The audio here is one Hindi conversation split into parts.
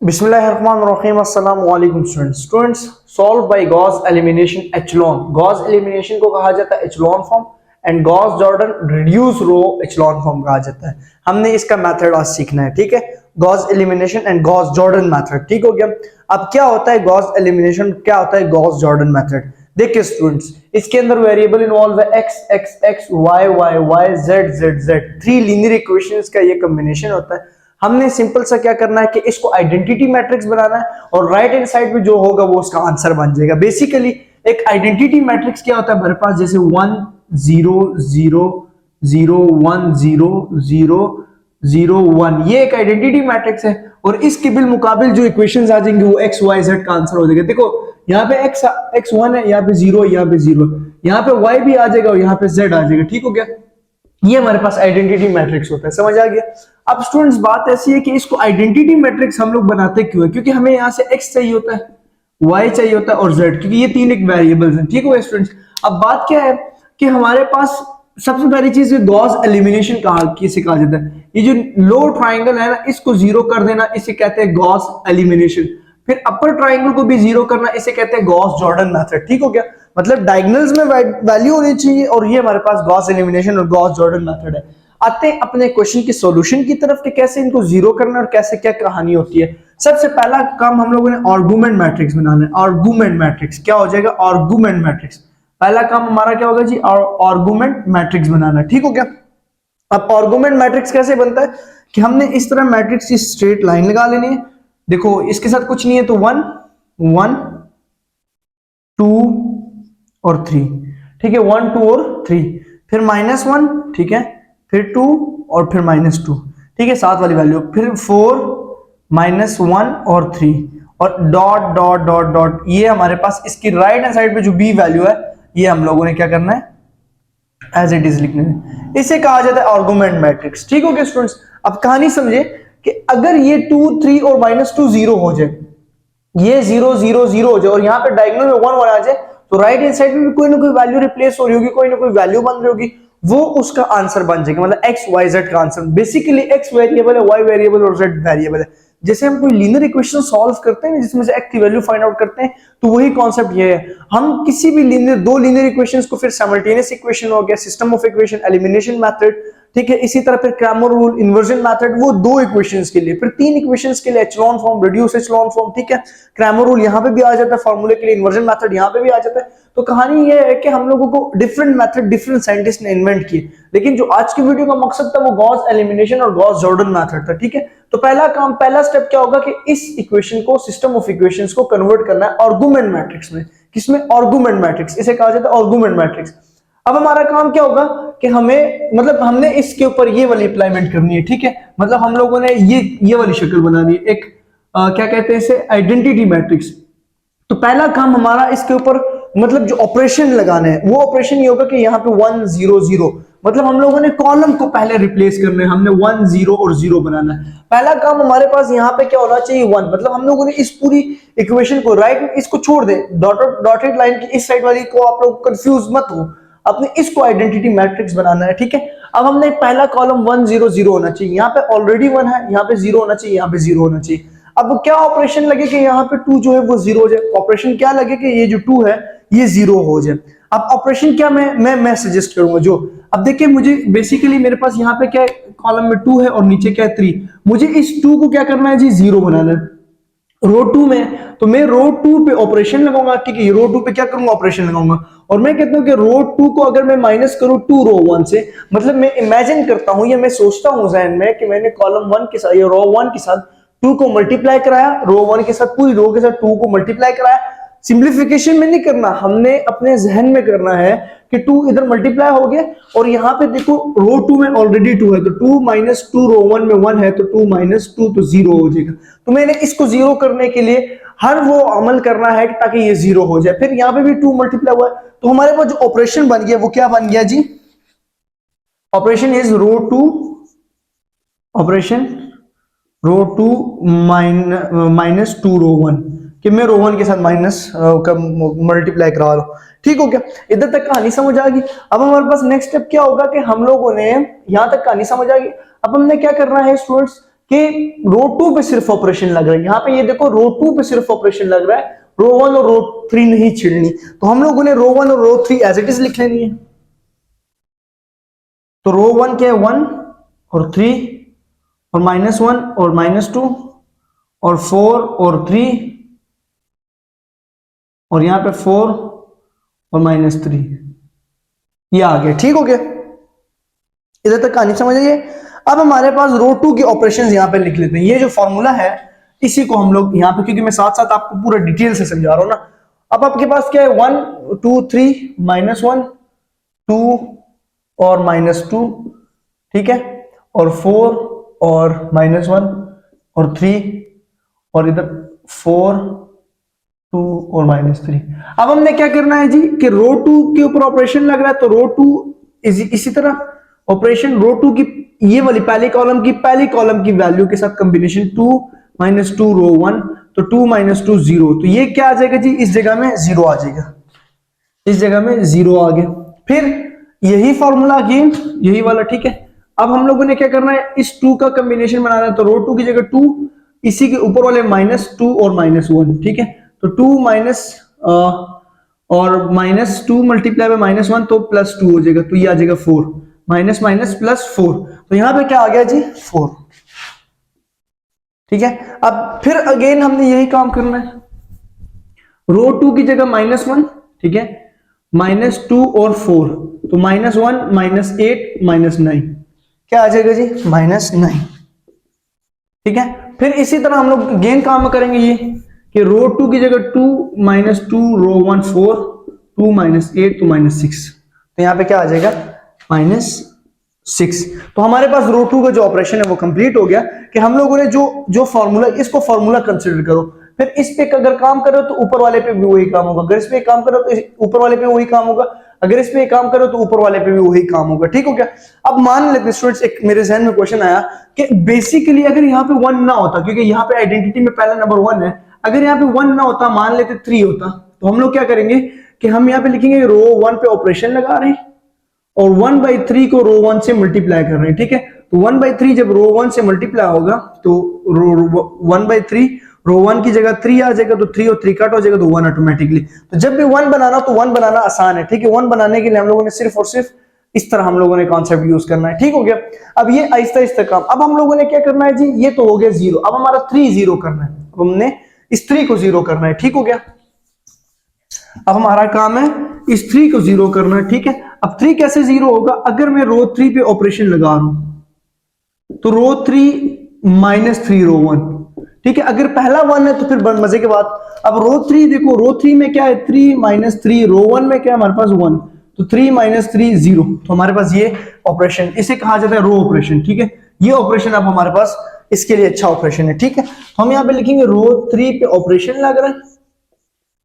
बिस्मिल्लाहिर्रहमानिर्रहीम अस्सलाम वालेकुम students solve by Gauss elimination echelon. Gauss elimination को कहा जाता है echelon form and Gauss Jordan reduce row echelon form कहा जाता है। हमने इसका मेथड आज सीखना है, ठीक है। Gauss elimination and Gauss Jordan method, ठीक हो गया। अब क्या होता है गॉस एलिमिनेशन, क्या होता है गॉस जॉर्डन मेथड। देखिए स्टूडेंट्स, इसके अंदर वेरिएबल इन्वॉल्व है X X X Y Y Y Z Z Z, three linear equations का ये कॉम्बिनेशन होता है। हमने सिंपल सा क्या करना है कि इसको आइडेंटिटी मैट्रिक्स बनाना है और राइट हैंड साइड पे जो होगा वो उसका आंसर बन जाएगा। बेसिकली एक आइडेंटिटी मैट्रिक्स क्या होता है हमारे पास, जैसे 1 0 0 0 1 0 0 0 1, ये एक आइडेंटिटी मैट्रिक्स है। और इसके बिलमुकाबिल जो इक्वेशंस आ जाएंगे वो एक्स वाई जेड का आंसर हो जाएगा। देखो यहाँ पे एक्स 1 है, यहाँ पे 0, यहाँ पे 0, यहाँ पे वाई भी आ जाएगा और यहाँ पे जेड आ जाएगा, ठीक हो गया। ये हमारे पास आइडेंटिटी मैट्रिक्स होता है, समझ आ गया। अब स्टूडेंट्स बात ऐसी है कि इसको आइडेंटिटी मैट्रिक्स हम लोग बनाते क्यों है, क्योंकि हमें यहाँ से x चाहिए होता है, y चाहिए होता है और z, क्योंकि ये तीन एक वेरिएबल्स हैं, ठीक है स्टूडेंट्स। अब बात क्या है कि हमारे पास सबसे पहली चीज गॉस एलिमिनेशन किसे कहा जाता है। ये जो लो ट्राइंगल है ना, इसको जीरो कर देना, इसे कहते हैं गॉस एलिमिनेशन। फिर अपर ट्राइंगल को भी जीरो करना, इसे कहते हैं गॉस जॉर्डन मेथड, ठीक हो गया। मतलब डायगोनल्स में वैल्यू होनी चाहिए और ये हमारे पास गॉस एलिमिनेशन और गॉस जॉर्डन मेथड है। आते हैं अपने क्वेश्चन की सॉल्यूशन की तरफ कि कैसे इनको जीरो करना और कैसे क्या कहानी होती है। सबसे पहला काम हम लोगों ने आर्गुमेंट मैट्रिक्स बनाना है। आर्गुमेंट मैट्रिक्स क्या हो जाएगा, आर्गुमेंट मैट्रिक्स। पहला काम हमारा क्या होगा जी, आर्गुमेंट मैट्रिक्स बनाना, ठीक हो गया। अब आर्गुमेंट मैट्रिक्स कैसे बनता है कि हमने इस तरह मैट्रिक्स की स्ट्रेट लाइन लगा लेनी है। देखो इसके साथ कुछ नहीं है तो 1 1 2 और 3, ठीक है, 1 2 और 3, फिर -1, ठीक है, फिर 2 और फिर -2, ठीक है, साथ वाली वैल्यू, फिर 4 -1 और 3 और डॉट डॉट डॉट डॉट। ये हमारे पास इसकी राइट हैंड साइड पे जो बी वैल्यू है ये हम लोगों ने क्या करना है, एज इट इज लिखना है। इसे कहा जाता है आर्गुमेंट मैट्रिक्स, ठीक हो गया स्टूडेंट्स। अब कहानी समझे कि अगर ये 2 3 और -2 0 हो जाए, ये 0 0 0 हो जाए और यहाँ पे डायगोनल में 1 1 आ जाए, तो राइट हैंड साइड में कोई ना कोई वैल्यू रिप्लेस हो रही होगी, कोई ना कोई वैल्यू बन रही होगी, वो उसका आंसर बन जाएगा। मतलब एक्स वाई जेड का आंसर। बेसिकली एक्स वेरिएबल है, वाई वेरिएबल और जेड वेरिएबल है। जैसे हम कोई लीनियर इक्वेशन सॉल्व करते हैं जिसमें से एक्स की वैल्यू फाइंड आउट करते हैं, तो वही कॉन्सेप्ट ये है। हम किसी भी लीनियर दो लीनियर इक्वेशंस को फिर साइमल्टेनियस इक्वेशन हो गया, system of equation, elimination method, ठीक है, इसी तरह फिर क्रैमर रूल, इन्वर्जन मेथड, वो दो इक्वेशंस के लिए, फिर तीन इक्वेशंस के लिए echelon form, reduce echelon form, ठीक है, क्रैमर रूल यहाँ पे भी आ जाता है फॉर्मूले के लिए, इन्वर्जन मेथड यहाँ पे भी आ जाता है। तो कहानी ये है कि हम लोगों को डिफरेंट मेथड डिफरेंट साइंटिस्ट ने इन्वेंट किए, लेकिन जो आज की वीडियो का मकसद था वो गॉस एलिमिनेशन और गॉस जॉर्डन मेथड था, ठीक है। तो पहला काम, पहला स्टेप क्या होगा कि इस इक्वेशन को, सिस्टम ऑफ इक्वेशंस को कन्वर्ट करना है आर्गुमेंट मैट्रिक्स में। किसमें, आर्गुमेंट मैट्रिक्स, इसे कहा जाता है आर्गुमेंट मैट्रिक्स। अब हमारा काम क्या होगा कि हमें, मतलब हमने इसके ऊपर ये वाली अप्लाइमेंट करनी है, ठीक है। मतलब हम लोगों ने ये वाली शक्ल बनानी है, एक क्या कहते हैं इसे, आइडेंटिटी मैट्रिक्स। तो पहला काम हमारा इसके ऊपर, मतलब जो ऑपरेशन लगाना है वो ऑपरेशन ये होगा कि यहाँ पे 1 0 0, मतलब हम लोगों ने कॉलम को पहले रिप्लेस करना है, हमने 1 0 और 0 बनाना है। पहला काम हमारे पास यहाँ पे क्या होना चाहिए, 1, मतलब हम लोगों ने इस पूरी इक्वेशन को राइट, इसको छोड़ दे, डॉटेड लाइन की इस साइड वाली को आप लोग कंफ्यूज मत हो, अपने इसको आइडेंटिटी मैट्रिक्स बनाना है, ठीक है। अब हमने पहला कॉलम 1 0 0 होना चाहिए, यहाँ पे ऑलरेडी 1 है, यहाँ पे 0 होना चाहिए, यहाँ पे 0 होना चाहिए। अब क्या ऑपरेशन लगे कि यहाँ पे 2 जो है वो 0 हो जाए, ऑपरेशन क्या लगे कि ये जो 2 है ये 0 हो जाए। अब ऑपरेशन क्या मैं सजेस्ट करूंगा जो, अब देखिए मुझे बेसिकली मेरे पास यहाँ पे क्या है, कॉलम में 2 है और नीचे क्या है 3, मुझे इस 2 को क्या करना है जी, 0 बनाना है। रो 2 में तो मैं रो 2 पे ऑपरेशन लगाऊंगा, ठीक है, रो 2 पे क्या करूंगा, ऑपरेशन लगाऊंगा। और मैं कहता हूं कि रो 2 को अगर मैं माइनस करूं 2 रो 1 से, मतलब मैं इमेजिन करता हूं या मैं सोचता हूं ज़हन में कि मैंने कॉलम 1 के साथ या रो 1 के साथ 2 को मल्टीप्लाई कराया, रो 1 के साथ पूरी रो के साथ 2 को मल्टीप्लाई कराया। सिंप्लीफिकेशन में नहीं करना, हमने अपने जहन में करना है कि 2 इधर मल्टीप्लाई हो गया और यहाँ पे देखो रो 2 में ऑलरेडी 2 है, तो 2 माइनस 2 रो 1 में 1 है, तो 2 माइनस 2 तो 0 हो जाएगा। तो मैंने इसको 0 करने के लिए हर वो अमल करना है ताकि ये 0 हो जाए। फिर यहाँ पे भी 2 मल्टीप्लाई हुआ है, तो हमारे पास जो ऑपरेशन बन गया वो क्या बन गया जी, operation is row 2, operation row 2 minus 2 row 1, कि मैं रो 1 के साथ माइनस मल्टीप्लाई करा रहा हूं, ठीक हो गया। इधर तक कहानी समझ आ गई। अब हमारे पास नेक्स्ट स्टेप क्या होगा कि हम लोगों ने, यहां तक कहानी समझ आ गई। अब हमने क्या करना है स्टूडेंट्स कि रो 2 पे सिर्फ ऑपरेशन लग रहा है। यहाँ पे ये देखो रो 2 पे सिर्फ ऑपरेशन लग रहा है, रो 1 और रो 3 नहीं छेड़नी। तो हम लोगों ने रो 1 और रो 3 एज इट इज लिख लेनी है। तो रो 1 क्या है 1 और 3 और -1 और -2 और 4 और 3 और यहां पे 4 और -3, ये आ गया। ठीक हो गया, इधर तक कहानी समझ आइए। अब हमारे पास रो 2 के ऑपरेशंस यहां पे लिख लेते हैं। ये जो फॉर्मूला है इसी को हम लोग यहां पे, क्योंकि मैं साथ साथ आपको पूरा डिटेल से समझा रहा हूं ना। अब आपके पास क्या है 1 2 3 -1 2 और -2, ठीक है, और 4 और -1 और 3 और इधर 4 2 और -3। अब हमने क्या करना है जी कि रो 2 के ऊपर ऑपरेशन लग रहा है, तो रो 2 इसी तरह ऑपरेशन रो 2 की ये वाली पहली कॉलम की वैल्यू के साथ कॉम्बिनेशन 2 -2 रो 1, तो 2 -2 0, तो ये क्या आ जाएगा जी, इस जगह में 0 आ जाएगा, इस जगह में 0 आ गया। फिर यही फॉर्मूला अगेन यही वाला, ठीक है। अब हम लोगों ने क्या करना है, इस 2 का कॉम्बिनेशन बनाना है, तो रो 2 की जगह 2, इसी के ऊपर वाले -2 और -1, ठीक है। तो 2 माइनस और -2 मल्टीप्लाई बाय -1 तो +2 हो जाएगा, तो ये आ जाएगा 4, माइनस माइनस +4, तो यहां पे क्या आ गया जी 4, ठीक है। अब फिर अगेन हमने यही काम करना है, रो 2 की जगह -1, ठीक है, -2 और 4, तो -1 -8 -9, क्या आ जाएगा जी -9, ठीक है। फिर इसी तरह हम लोग अगेन काम करेंगे ये कि रो 2 की जगह 2 -2 रो 1 4 2 -8 तो -6, तो यहां पे क्या आ जाएगा -6। तो हमारे पास रो 2 का जो ऑपरेशन है वो कंप्लीट हो गया कि हम लोगों ने जो फॉर्मूला, इसको फॉर्मूला कंसीडर करो, फिर इस पे अगर काम करो तो ऊपर वाले पे भी वही काम होगा, अगर इस पे काम करो तो ऊपर वाले पे वही काम होगा, अगर इस पे काम करो तो ऊपर वाले पे भी वही काम होगा, ठीक हो गया। अब मान लेते स्टूडेंट्स, एक मेरे जहन में क्वेश्चन आया कि बेसिकली अगर यहाँ पे 1 ना होता, क्योंकि यहाँ पे आइडेंटिटी में पहला नंबर 1 है, अगर यहाँ पे 1 ना होता, मान लेते 3 होता, तो हम लोग क्या करेंगे कि हम यहाँ पे लिखेंगे रो 1 पे ऑपरेशन लगा रहे हैं और 1/3 को रो 1 से मल्टीप्लाई कर रहे हैं, ठीक है। तो 1/3 जब रो 1 से मल्टीप्लाई होगा तो रो 1/3 रो 1 की जगह 3 आ जाएगा, तो 3 और 3 कट हो जाएगा, तो 1 ऑटोमेटिकली। तो जब भी 1 बनाना तो 1 बनाना आसान है, ठीक है। 1 बनाने के लिए हम लोगों ने सिर्फ और सिर्फ इस तरह हम लोगों ने कॉन्सेप्ट यूज करना है, ठीक हो गया। अब ये आहिस्ता आहिस्ता काम, अब हम लोगों ने क्या करना है जी, ये तो हो गया 0, अब हमारा 3 0 करना है, अब हमने इस 3 को 0 करना है, ठीक हो गया। अब हमारा काम है इस 3 को 0 करना, ठीक है। अब 3 कैसे 0 होगा, अगर मैं रो 3 पे ऑपरेशन लगा रहा हूं तो रो 3 -3 रो 1, ठीक है। अगर पहला 1 है तो फिर मजे के बाद, अब रो 3 देखो, रो 3 में क्या है 3 -3, रो 1 में क्या है हमारे पास 1, तो 3 -3 0, तो हमारे पास ये ऑपरेशन, इसे कहा जाता है रो ऑपरेशन, ठीक है। ये ऑपरेशन अब हमारे पास इसके लिए अच्छा ऑपरेशन है, ठीक है। तो हम यहां पे लिखेंगे रो 3 पे ऑपरेशन लग रहा है,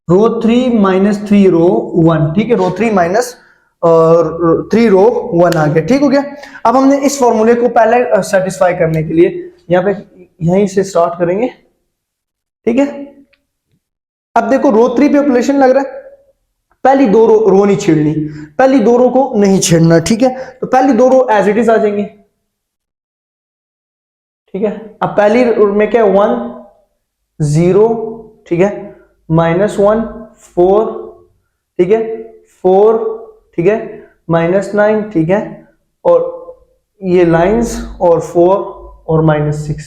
रो 3 -3 रो 1, ठीक है, रो 3 -3 रो 1 आ गया, ठीक हो गया। अब हमने इस फॉर्मूले को पहले सेटिस्फाई करने के लिए यहाँ पे यहीं से स्टार्ट करेंगे, ठीक है। अब देखो रो 3 पे ऑपरेशन लग रहा है, पहली दो रो नहीं छेड़नी, पहली दो रो को नहीं छेड़ना, ठीक है। तो पहली दो रो एज इट इज आ जाएंगे, ठीक है। अब पहली में क्या 1 0, ठीक है, -1 4, ठीक है, 4, ठीक है, -9, ठीक है, और ये लाइंस और 4 और -6,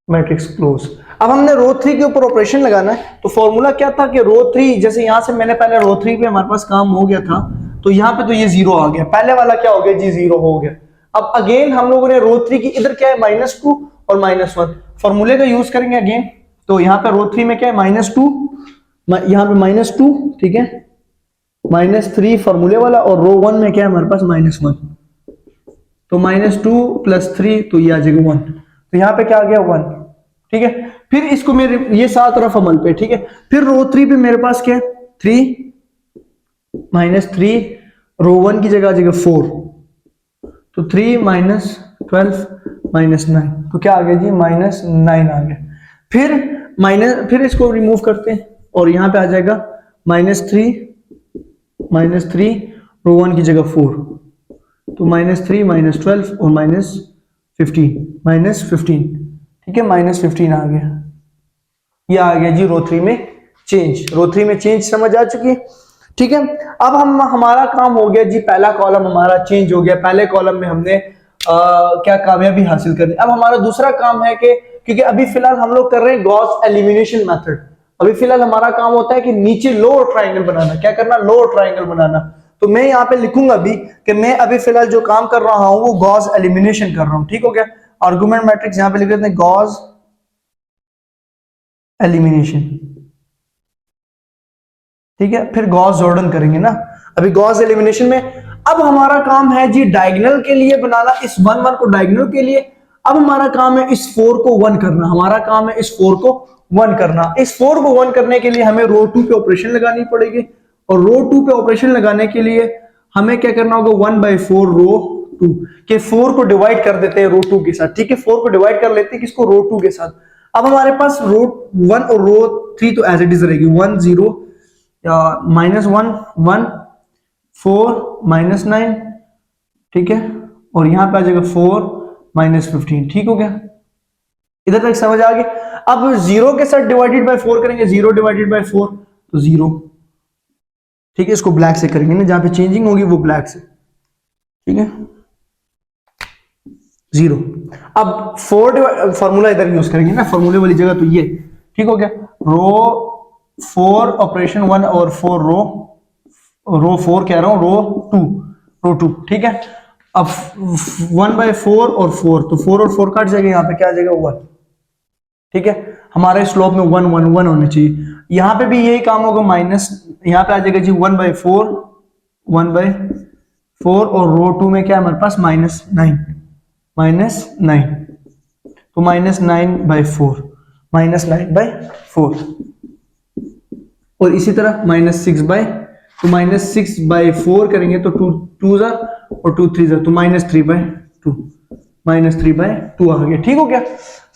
मैट्रिक्स क्लोज। अब हमने रो 3 के ऊपर ऑपरेशन लगाना है, तो फॉर्मूला क्या था कि रो 3, जैसे यहां से मैंने पहले रो 3 पे हमारे पास काम हो गया था, तो यहां पे तो ये 0 आ गया, पहले वाला क्या हो गया जी 0 हो गया। अब अगेन हम लोगों ने रो 3 की इधर क्या है -2 और -1, फॉर्मूले का यूज करेंगे अगेन। तो यहां पे रो 3 में क्या है -2, यहां पे -2, ठीक है, -3 फॉर्मूले वाला, और रो 1 में क्या है हमारे पास -1, तो -2 + 3, तो ये आ जाएगा 1, तो यहां पे क्या आ गया 1, ठीक है। फिर इसको मेरे ये सात तरफ अमल पे, ठीक है। फिर रो 3 पे मेरे पास क्या है 3 -3 रो 1 की जगह आ जाएगा 4, तो 3 -12 -9, तो क्या आ गया जी -9 आ गया। फिर इसको रिमूव करते हैं और यहां पे आ जाएगा -3 रो 1 की जगह 4, तो -3 -12 और 15 -15, ठीक है, -15 आ गया, ये आ गया जी रो 3 में चेंज। रो 3 में चेंज समझ आ चुकी है, ठीक है। अब हम हमारा काम हो गया जी, पहला कॉलम हमारा चेंज हो गया, पहले कॉलम में हमने क्या कामयाबी हासिल कर ली। अब हमारा दूसरा काम है कि क्योंकि अभी फिलहाल हम लोग कर रहे हैं गॉस एलिमिनेशन मेथड, अभी फिलहाल हमारा काम होता है कि नीचे लोअर ट्राइंगल बनाना। क्या करना? लोअर ट्राइंगल बनाना। तो मैं यहाँ पे लिखूंगा अभी कि मैं अभी फिलहाल जो काम कर रहा हूं वो गॉस एलिमिनेशन कर रहा हूं, ठीक हो गया। आर्गुमेंट मैट्रिक्स यहाँ पे लिख देते हैं गॉस एलिमिनेशन, ठीक है। फिर गॉस जॉर्डन करेंगे ना, अभी गॉस एलिमिनेशन में। अब हमारा काम है जी डायगोनल के लिए बनाना, इस 1 1 को डायगोनल के लिए। अब हमारा काम है इस 4 को 1 करना, हमारा काम है इस 4 को 1 करना। इस 4 को 1 करने के लिए हमें रो 2 पे ऑपरेशन लगानी पड़ेगी, और रो 2 पे ऑपरेशन लगाने के लिए हमें क्या करना होगा, 1/4 रो 2 के 4 को डिवाइड कर देते हैं रो 2 के साथ, ठीक है। 4 को डिवाइड कर लेते हैं किसको, रो 2 के साथ। अब हमारे पास रो 1 और रो 3 तो एज इट इज रहेगी, 1 0 -1 1 4 -9, ठीक है। और यहां पे आ जाएगा 4 -15, ठीक हो गया, इधर तक समझ आ गई। अब 0 के साथ डिवाइडेड बाय 4 करेंगे, 0 डिवाइडेड बाय 4 तो 0, ठीक है। इसको ब्लैक से करेंगे ना, जहां पे चेंजिंग होगी वो ब्लैक से, ठीक है, 0। अब 4 फॉर्मूला इधर यूज करेंगे ना, फॉर्मूले वाली जगह तो ये, ठीक हो गया। रो 4 ऑपरेशन 1 और 4 रो 4 कह रहा हूं, रो 2, ठीक है। अब 1/4 और 4, तो 4 और 4 काट जाएगा, यहां पे क्या आ जाएगा 1, ठीक है। हमारे स्लोप में 1 1 1 होने चाहिए, यहां पे भी यही काम होगा, माइनस यहां पे आ जाएगा जी 1/4 और रो 2 में क्या है हमारे पास -9, तो -9/4, -9/4, और इसी तरह तो -6/4 करेंगे तो 2 2 और 2 3 तो -3/2 आ गया, ठीक हो गया,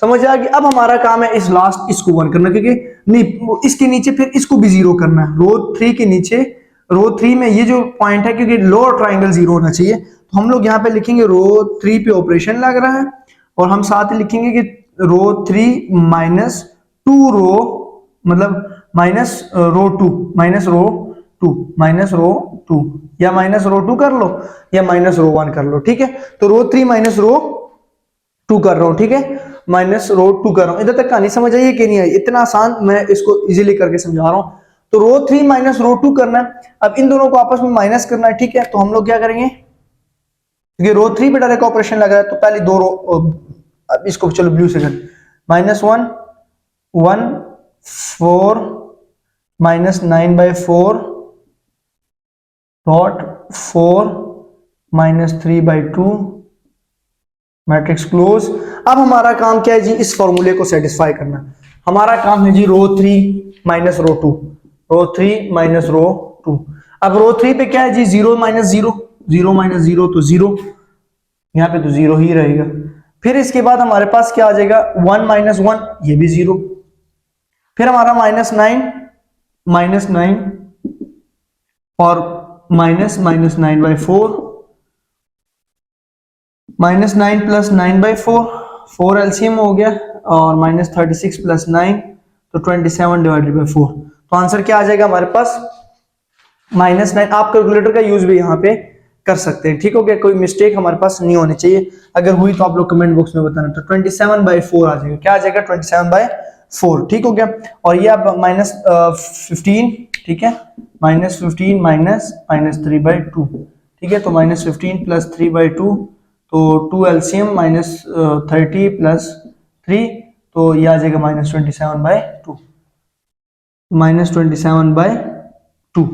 समझ आ गया। अब हमारा काम है इस लास्ट इसको 1 करना, क्योंकि नहीं इसके नीचे फिर इसको भी 0 करना है। रो 3 के नीचे, रो 3 में ये जो पॉइंट है, क्योंकि लोअर ट्राइंगल 0 होना चाहिए, तो हम लोग यहाँ पे लिखेंगे रो 3 पे ऑपरेशन लग रहा है, और हम साथ ही लिखेंगे कि रो 3 -2 रो, मतलब -रो 2 या -रो 2 कर लो या -रो 1 कर लो, ठीक है। तो रो 3 -रो 2 कर रहा हूं, ठीक है, -रो 2 कर रहा हूं। इधर तक कहानी समझ आई है कि नहीं आई? इतना आसान मैं इसको इजीली करके समझा रहा हूं। तो रो 3 -रो 2 करना है। अब इन दोनों को आपस में माइनस करना है, ठीक है। तो हम लोग क्या करेंगे, क्योंकि रो 3 पे डायरेक्ट ऑपरेशन लगा है, तो पहले दो रो, अब इसको चलो ब्लू से कर, -1 1 4 -9/4 डॉट 4 -3/2 मैट्रिक्स क्लोज। अब हमारा काम क्या है जी, इस फॉर्मूले को सेटिस्फाई करना। हमारा काम है जी रो 3 -रो 2, रो 3 -रो 2। अब रो 3 पे क्या है जी, 0 -0, 0 -0 तो 0, यहां पे तो 0 ही रहेगा। फिर इसके बाद हमारे पास क्या आ जाएगा, 1 -1, ये भी 0। फिर हमारा -9 और -9/4, -9 + 9/4, 4 एलसीएम हो गया, और -36 + 9 तो 27/4। तो आंसर क्या आ जाएगा हमारे पास, -9। आप कैलकुलेटर का यूज भी यहाँ पे कर सकते हैं, ठीक हो गया, कोई मिस्टेक हमारे पास नहीं होनी चाहिए, अगर हुई तो आप लोग कमेंट बॉक्स में बताना। तो 27/4 आ जाएगा, क्या आ जाएगा 27/4, ठीक हो गया। और ये आप -15, ठीक है, -15 -3/2, ठीक है। तो -15 + 3/2 तो 2 एलसीएम, -30 + 3 तो ये आ जाएगा -27/2, -27/2,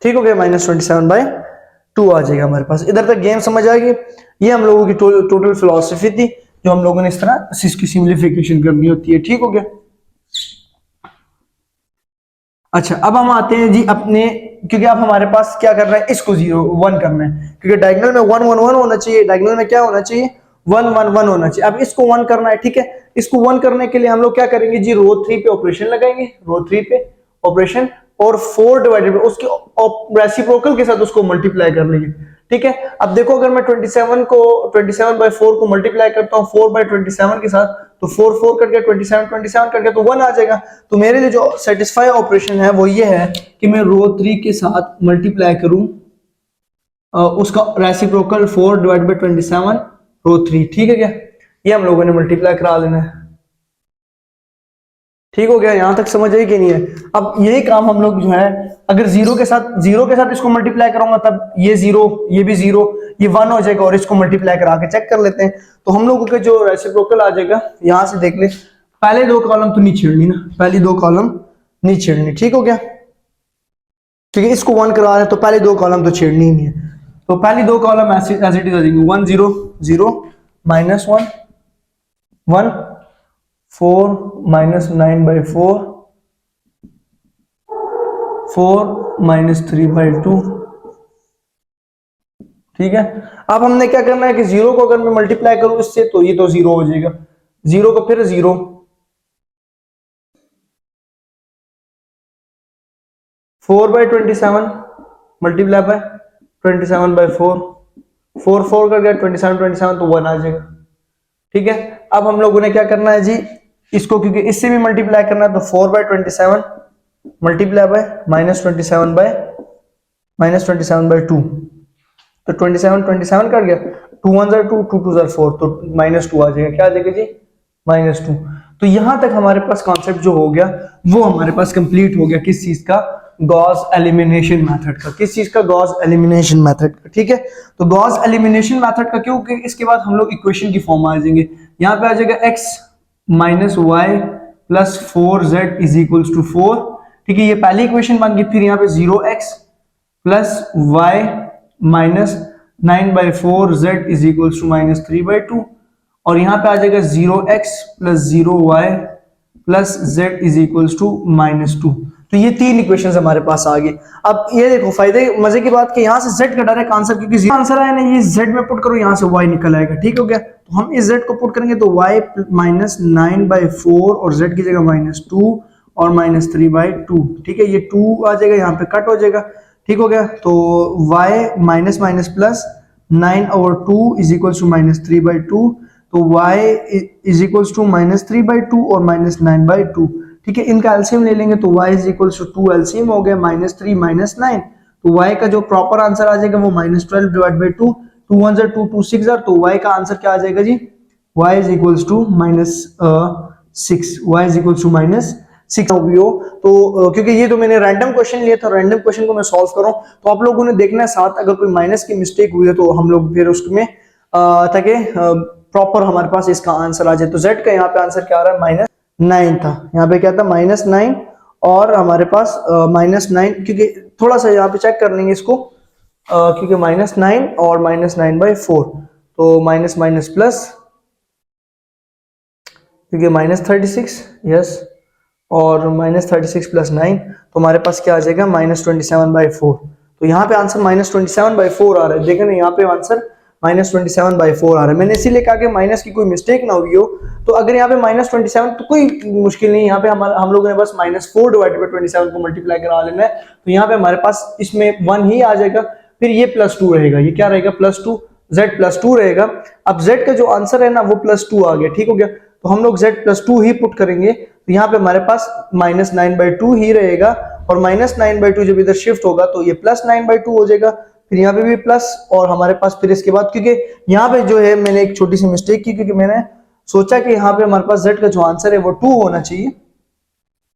ठीक हो गया, -27/2 आ जाएगा हमारे पास। इधर तक गेम समझ आ गई। ये हम लोगों की टोटल फिलॉसफी थी, जो हम लोगों ने इस तरह इसकी सिंप्लीफिकेशन करनी होती है, ठीक हो गया। अच्छा, अब हम आते हैं जी अपने, क्योंकि अब हमारे पास क्या करना है, इसको 0 1 करना है, क्योंकि डायगोनल में 1 1 1 होना चाहिए, डायगोनल में क्या होना चाहिए, 1 1 1 होना चाहिए। अब इसको 1 करना है, ठीक है। इसको 1 करने के लिए हम लोग क्या करेंगे जी, रो 3 पे ऑपरेशन लगाएंगे, रो 3 पे ऑपरेशन, और 4 डिवाइडेड उसके रेसिप्रोकल के साथ उसको मल्टीप्लाई कर लेंगे, ठीक है। अब देखो अगर मैं 27 को मल्टीप्लाई करता हूँ 4/27 के साथ, तो 4 कट गया, 27 कट गया, तो 1 आ जाएगा। तो मेरे लिए जो सेटिस्फाई ऑपरेशन है वो ये है कि मैं रो 3 के साथ मल्टीप्लाई करूं उसका रेसिप्रोकल 4/27 रो 3, ठीक है क्या। ये हम लोगों ने मल्टीप्लाई करा लेना है, ठीक हो गया। यहां तक समझ आई कि नहीं है। अब यही काम हम लोग जो है अगर जीरो के साथ इसको मल्टीप्लाई करूंगा, तब ये जीरो, ये भी जीरो, ये 1 हो जाएगा, और इसको मल्टीप्लाई करा के चेक कर लेते हैं। तो हम लोगों के जो रेसिप्रोकल आ जाएगा, यहां से देख ले, पहले 2 कॉलम तो नहीं छेड़नी ना, पहली 2 कॉलम नहीं छेड़नी, ठीक हो गया। क्योंकि इसको 1 करा रहे हैं तो पहले 2 कॉलम तो छेड़नी ही नहीं है। तो पहली 2 कॉलम एज इट इज आ जाएंगी, 1 0 0 -1 1 4 -9/4 4 -3/2, ठीक है। अब हमने क्या करना है कि जीरो को अगर मैं मल्टीप्लाई करूं इससे, तो ये तो जीरो हो जाएगा, जीरो को फिर जीरो, 4/27 मल्टीप्लाई बाय 27/4, 4 कर गया, 27 तो 1 आ जाएगा, ठीक है। अब हम लोगों ने क्या करना है जी, इसको क्योंकि इससे भी मल्टीप्लाई करना है, तो 4/27 मल्टीप्लाई बाय -27/2, तो 27 कर गया, 2 1 2 2 2 4, तो -2 आ जाएगा, क्या आ जाएगा जी, -2। तो यहां तक हमारे पास कॉन्सेप्ट जो हो गया वो हमारे पास कंप्लीट हो गया, किस चीज का, गॉस एलिमिनेशन मेथड का। किस चीज का, गॉस एलिमिनेशन मेथड का, ठीक है। तो गॉस एलिमिनेशन मेथड का क्यों, कि इसके बाद हम लोग इक्वेशन की फॉर्म आ जाएंगे। यहां पे आ जाएगा x - y + 4z = 4, ठीक है, ये पहली इक्वेशन बन गई। फिर यहाँ पे 0x + y - 9/4z = -3/2, और यहाँ पे आ जाएगा 0x + 0y + z = -2। तो ये 3 इक्वेशंस हमारे पास आ गई। अब ये देखो फायदे मजे की बात कि यहाँ से z का डायरेक्ट आंसर, क्योंकि आंसर आया ना, ये z में पुट करो, यहाँ से y निकल आएगा, ठीक हो गया। तो हम इस z को पुट करेंगे तो y - 9/4 और z की जगह -2 और -3/2, ठीक है, ये 2 आ जाएगा, यहाँ पे कट हो जाएगा, ठीक हो गया। तो y माइनस माइनस प्लस 9/2 = -3/2, तो y = -3/2 और -9/2, ठीक है। इनका एलसीएम ले लेंगे तो y = 2, एलसीएम हो गया -3 -9, तो y का जो प्रॉपर आंसर आ जाएगा वो -12/2, 2 1 2 2 6, तो y का आंसर क्या आ जाएगा जी, y = -6, y = -6 हो। तो क्योंकि ये तो मैंने रैंडम क्वेश्चन लिया था, रैंडम क्वेश्चन को मैं सॉल्व कर रहा हूं, तो आप लोगों ने देखना है साथ, अगर कोई माइनस की मिस्टेक हुई है तो हम लोग फिर उसमें ताकि प्रॉपर हमारे पास इसका आंसर आ जाए। तो z का यहाँ पे आंसर क्या आ रहा है, -9 था, यहाँ पे क्या था, -9, और हमारे पास -9, क्योंकि थोड़ा सा यहाँ पे चेक कर लेंगे इसको, क्योंकि -9 और -9/4, तो माइनस माइनस प्लस, क्योंकि -36, यस, और -36 + 9, तो हमारे पास क्या आ जाएगा, -27/4। तो यहाँ पे आंसर -27/4 आ रहा है, देखें ना, यहाँ पे आंसर -27/4 आ रहा है। मैंने इसीलिए कहा कि माइनस की कोई मिस्टेक ना हुई हो। तो अगर यहाँ पे -27, तो कोई मुश्किल नहीं, यहाँ पे हम लोगों ने बस -4/27 को मल्टीप्लाई करा लेना है। तो यहाँ पे हमारे पास इसमें 1 ही आ जाएगा, फिर ये +2 रहेगा, ये क्या रहेगा, +2, z +2 रहेगा। अब z का जो आंसर है ना वो +2 आ गया, ठीक हो गया। तो हम लोग z +2 ही पुट करेंगे, तो यहाँ पे हमारे पास -9/2 ही रहेगा, और -9/2 जब इधर शिफ्ट होगा तो ये +9/2 हो जाएगा, फिर यहाँ पे भी प्लस, और हमारे पास फिर इसके बाद, क्योंकि यहाँ पे जो है मैंने एक छोटी सी मिस्टेक की, क्योंकि मैंने सोचा कि यहाँ पे हमारे पास z का जो आंसर है वो 2 होना चाहिए,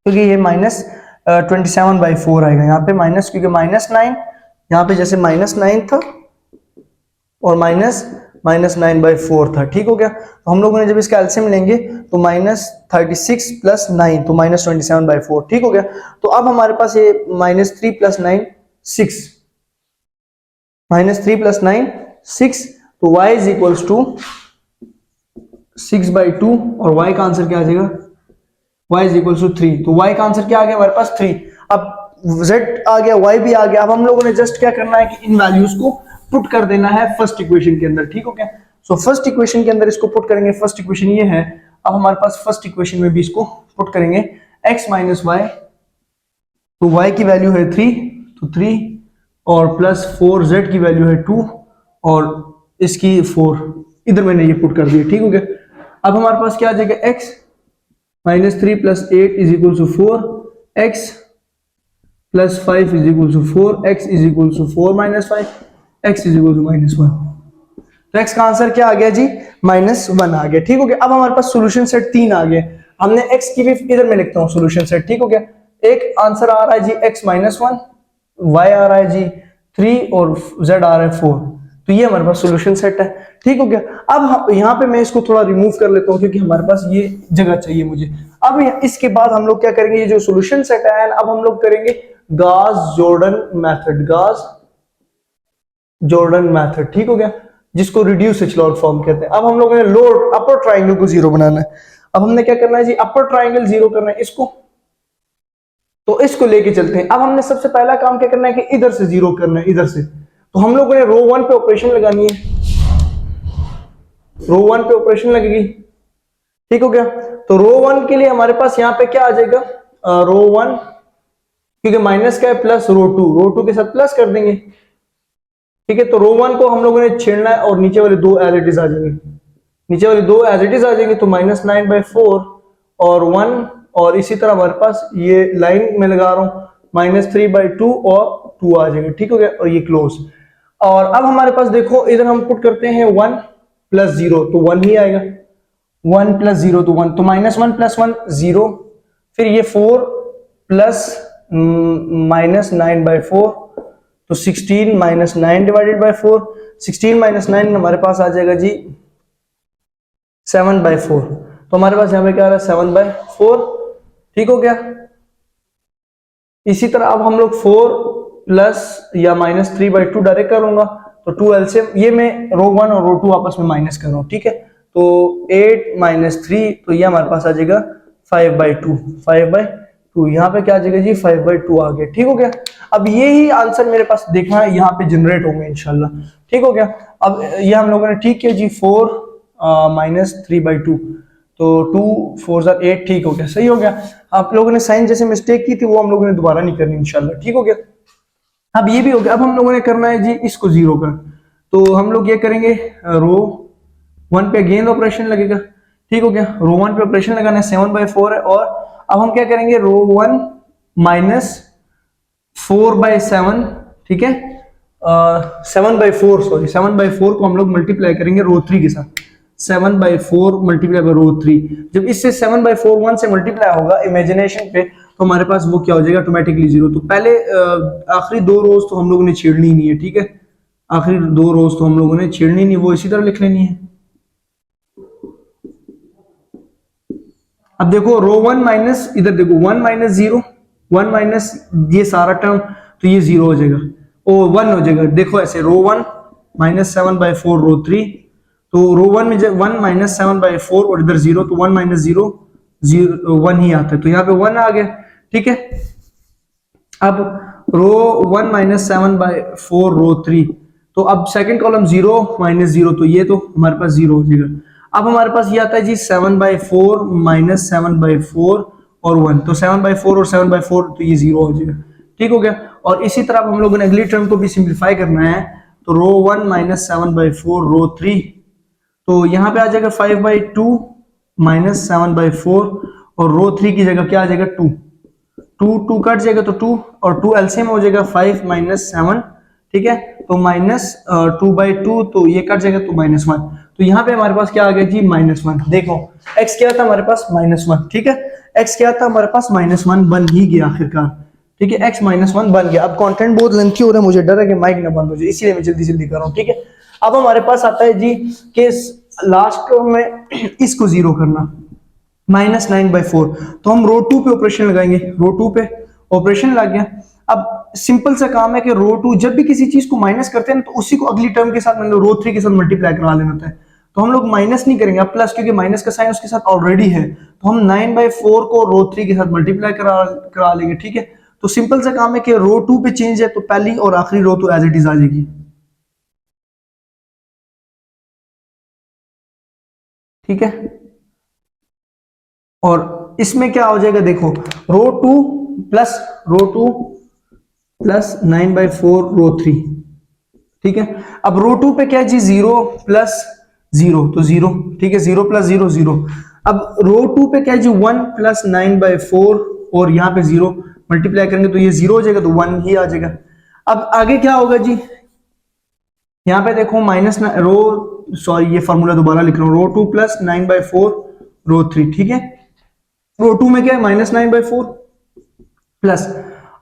क्योंकि ये -27/4 आएगा यहाँ पे, माइनस, क्योंकि -9 यहाँ पे जैसे -9 था और -9/4 था, ठीक हो गया। तो हम लोगों ने जब इसका एलसीएम लेंगे तो -36 + 9, तो -27/4, ठीक हो गया। तो अब हमारे पास ये -3 + 9 6, -3 + 9 6, तो y = 6/2, और y का आंसर क्या आ जाएगा, y = 3, तो y का आंसर क्या आ गया हमारे पास 3। अब z आ गया, y भी आ गया। अब हम लोगों ने जस्ट क्या करना है कि इन वैल्यूज को पुट कर देना है फर्स्ट इक्वेशन के अंदर, ठीक हो गया। सो फर्स्ट इक्वेशन के अंदर इसको पुट करेंगे। फर्स्ट इक्वेशन ये है, अब हमारे पास फर्स्ट इक्वेशन में भी इसको पुट करेंगे, x - y, तो y की वैल्यू है 3, तो 3, और +4z की वैल्यू है 2, और इसकी 4 इधर मैंने ये पुट कर दिया, ठीक हो गया। अब हमारे पास क्या आ जाएगा, x minus 3 plus 8 is equal to 4, x plus 5 is equal to 4, x is equal to 4 minus 5, x is equal to minus 1। तो x का आंसर क्या आ गया जी, -1 आ गया, ठीक हो गया। अब हमारे पास सोल्यूशन सेट 3 आ गए। हमने x की भी इधर में लिखता हूं सोल्यूशन सेट, ठीक हो गया। एक आंसर आ रहा है जी x -1, y आ रहा है जी 3 और z आ रहा है 4। तो ये हमारे पास सोल्यूशन सेट है, ठीक हो गया। अब यहाँ पे मैं इसको थोड़ा रिमूव कर लेता हूँ क्योंकि हमारे पास ये जगह चाहिए मुझे। अब इसके बाद हम लोग क्या करेंगे, ये जो सोल्यूशन सेट है अब हम लोग करेंगे Gauss Jordan method, Gauss Jordan method, ठीक हो गया, जिसको रिड्यूस एचेलॉन फॉर्म कहते हैं। अब हम लोगों ने लोअर अपर ट्राइंगल को जीरो बनाना है। अब हमने क्या करना है जी, अपर ट्राइंगल जीरो करना है इसको, तो इसको लेके चलते हैं। अब हमने सबसे पहला काम क्या करना है कि इधर से जीरो करना है, इधर से। तो हम लोगों ने रो 1 पे ऑपरेशन लगानी है, रो 1 पे ऑपरेशन लगेगी, ठीक हो गया। तो रो 1 के लिए हमारे पास यहाँ पे क्या आ जाएगा, रो 1 क्योंकि माइनस का है, प्लस रो 2 के साथ प्लस कर देंगे, ठीक है। तो रो 1 को हम लोगों ने छेड़ना है और नीचे वाले दो एज इट इज आ जाएंगे, नीचे वाले दो एज इट इज आ जाएंगे। तो -9/4 और 1, और इसी तरह हमारे पास ये लाइन में लगा रहा हूं -3/2 और 2 आ जाएंगे, ठीक हो गया, और ये क्लोज। और अब हमारे पास देखो इधर हम पुट करते हैं 1 + 0 तो 1 ही आएगा, 1 + 0 तो 1, तो -1 + 1 0, फिर ये 4 प्लस -9/4 तो 16 - 9 डिवाइडेड बाय 4, 16 - 9 हमारे पास आ जाएगा जी 7/4। तो हमारे पास यहाँ पे क्या आ रहा है 7/4, ठीक हो गया। इसी तरह अब हम लोग 4 प्लस या -3/2 डायरेक्ट करूंगा, तो 2 एलसीएम, ये मैं रो 1 और रो 2 आपस में माइनस कर रहा हूं, ठीक है। तो 8 - 3 तो ये हमारे पास आ जाएगा 5/2, 5/2 यहाँ पे क्या आ जाएगा जी 5/2 आ गया, ठीक हो गया। अब ये ही आंसर मेरे पास देखना है यहाँ पे जनरेट होंगे इंशाल्लाह, ठीक हो गया। अब ये हम लोगों ने ठीक किया जी 4 - 3/2 तो 2 4 8, ठीक हो गया, सही हो गया। आप लोगों ने साइन जैसे मिस्टेक की थी वो हम लोगों ने दोबारा नहीं करनी इंशाल्लाह, ठीक हो गया। अब ये भी हो गया। अब हम लोगों ने करना है जी इसको जीरो कर, तो हम लोग ये करेंगे रो 1 पे अगेन ऑपरेशन लगेगा, ठीक हो गया। रो 1 पे ऑपरेशन लगाना है, 7/4 है। और अब हम क्या करेंगे, रो 1 -4/7, ठीक है, 7/4 सॉरी 7/4 को हम लोग मल्टीप्लाई करेंगे रो 3 के साथ, 7/4 मल्टीप्लाई बाय रो 3। जब इससे 7/4 1 से मल्टीप्लाई होगा इमेजिनेशन पे, तो हमारे पास वो क्या हो जाएगा ऑटोमेटिकली जीरो। तो पहले आखिरी दो रोज तो हम लोगों ने छेड़नी नहीं है, ठीक है, आखिरी दो रोज तो हम लोगों ने छेड़नी नहीं, वो इसी तरह लिख लेनी है। अब देखो रो 1 माइनस, इधर देखो 1 - 0, 1 माइनस ये सारा टर्म, तो ये 0 हो जाएगा, ओ 1 हो जाएगा। देखो ऐसे रो 1 -7/4 रो 3, तो रो 1 में जब 1 -7/4 और इधर 0, तो 1 - 0 0 1 ही आता है, तो यहाँ पे 1 आ गया, ठीक है। अब रो 1 -7/4 रो 3, तो अब सेकंड कॉलम 0 - 0, तो ये तो हमारे पास 0 हो जाएगा। अब हमारे पास ये आता है जी 7/4 -7/4 और 1, तो 7/4 और 7/4 तो ये 0 हो जाएगा, ठीक हो गया। और इसी तरह हम लोगों ने अगली टर्म को भी सिंप्लीफाई करना है, तो रो 1 -7/4 रो 3, तो यहाँ पे आ जाएगा 5/2 -7/4 और रो 3 की जगह क्या आ जाएगा 2, 2 कट जाएगा तो 2 और 2 एलसीएम हो जाएगा 5 - 7, ठीक है। तो -2/2 तो ये कट जाएगा तो -1, तो यहाँ पे हमारे पास क्या आ गया जी -1। देखो x क्या था हमारे पास -1, ठीक है, x क्या था हमारे पास -1 बन ही गया आखिरकार, ठीक है, x -1 बन गया। अब कंटेंट बहुत लेंथी हो रहा है, मुझे डर है कि माइक ना बंद हो जाए, इसीलिए मैं जल्दी जल्दी कर रहा हूँ, ठीक है। अब हमारे पास आता है जी कि लास्ट में इसको जीरो करना, -9/4, तो हम रो 2 पे ऑपरेशन लगाएंगे, रो 2 पे ऑपरेशन लग गया। अब सिंपल सा काम है कि रो 2 जब भी किसी चीज को माइनस करते हैं तो उसी को अगली टर्म के साथ मतलब रो 3 के साथ मल्टीप्लाई करा लेना होता है, तो हम लोग माइनस नहीं करेंगे, अब प्लस, क्योंकि माइनस का साइन उसके साथ ऑलरेडी है, तो हम 9/4 को रो 3 के साथ मल्टीप्लाई करा लेंगे, ठीक है। तो सिंपल सा काम है कि रो 2 पे चेंज है तो पहली और आखिरी रो तो एज इट इज आ जाएगी, ठीक है। और इसमें क्या हो जाएगा देखो, रो 2 प्लस 9/4 रो 3, ठीक है। अब रो 2 पे क्या है जी, 0 प्लस 0 तो 0, ठीक है, 0 प्लस 0 0। अब रो 2 पे क्या है जी, 1 प्लस 9/4 और यहाँ पे 0 मल्टीप्लाई करेंगे तो ये 0 हो जाएगा तो 1 ही आ जाएगा। अब आगे क्या होगा जी, यहाँ पे देखो माइनस रो, सॉरी ये फॉर्मूला दोबारा लिख रहा हूँ, रो 2 प्लस 9/4 रो 3, ठीक है। रो 2 में क्या है, -9/4 प्लस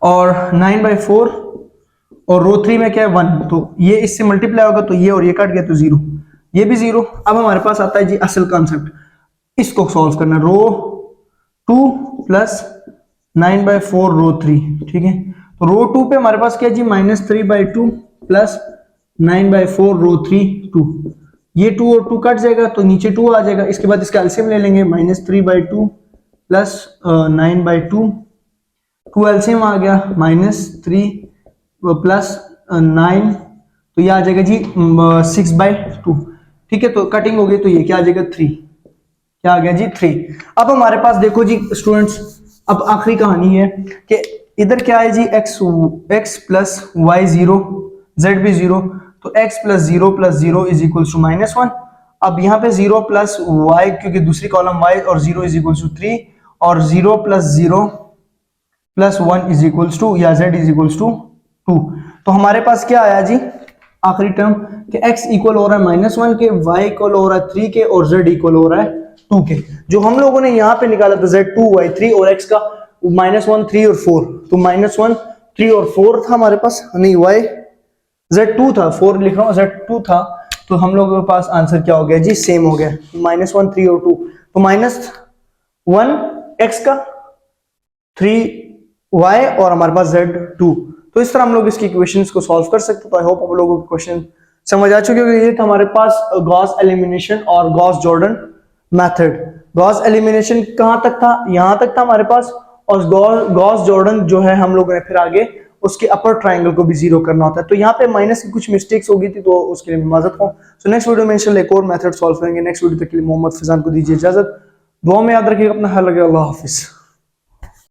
और 9/4 और रो 3 में क्या है 1, तो ये इससे मल्टीप्लाई होगा तो ये और ये कट गया तो 0, ये भी 0। अब हमारे पास आता है जी असल कॉन्सेप्ट, इसको सॉल्व करना। रो 2 प्लस 9/4 रो 3, ठीक है। तो रो 2 पे हमारे पास क्या है जी, -3/2 प्लस 9/4 रो 3 2, ये 2 और 2 कट जाएगा तो नीचे 2 आ जाएगा। इसके बाद इसका एलसीएम ले लेंगे, -3/2 प्लस 9/2, 2 एलसीएम आ गया, -3 प्लस 9 तो ये आ जाएगा जी 6/2, ठीक है। तो कटिंग हो गई तो ये क्या आ जाएगा 3, क्या आ गया जी 3। अब हमारे पास देखो जी स्टूडेंट्स, अब आखिरी कहानी है कि इधर क्या है जी, x प्लस वाई 0, z भी 0, तो x plus 0 plus 0 is equals to -1। अब यहाँ पे 0 प्लस वाई, क्योंकि दूसरी कॉलम y और 0 इज इक्वल्स टू 3, और 0 plus 0 plus 1 is equals to, या z इज इक्वल्स टू 2। तो हमारे पास क्या आया जी आखिरी टर्म कि x इक्वल हो रहा है -1 के, y इक्वल हो रहा है 3 के, और z इक्वल हो रहा है 2 के। जो हम लोगों ने यहाँ पे निकाला था z 2 y 3 और x का -1 3 और 4, तो -1 3 और 4 था हमारे पास, नहीं y z 2 था, 4 लिख रहा हूँ, z 2 था, तो हम लोगों के पास आंसर क्या हो गया जी, सेम हो गया, -1 3 और 2, तो -1 x का, 3 y और हमारे पास z 2। तो इस तरह हम लोग इसकी इक्वेशंस को सॉल्व कर सकते हैं। तो आई होप आप लोगों को क्वेश्चन समझ आ चुके होंगे। ये था हमारे पास गॉस एलिमिनेशन और Gauss Jordan method. Gauss elimination कहां तक था, यहां तक था हमारे पास, और गॉस जॉर्डन जो है हम लोगों ने फिर आगे उसके अपर ट्राइंगल को भी जीरो करना होता है। तो यहाँ पे माइनस की कुछ मिस्टेक्स हो गई थी, तो उसके लिए माजरत हूं। सो नेक्स्ट वीडियो में इंशाल्लाह एक और मेथड सॉल्व करेंगे। नेक्स्ट वीडियो तक के लिए मोहम्मद फैजान को दीजिए इजाजत, दुआ में याद रखिएगा, अपना ख्याल रखिएगा, अल्लाह हाफिज।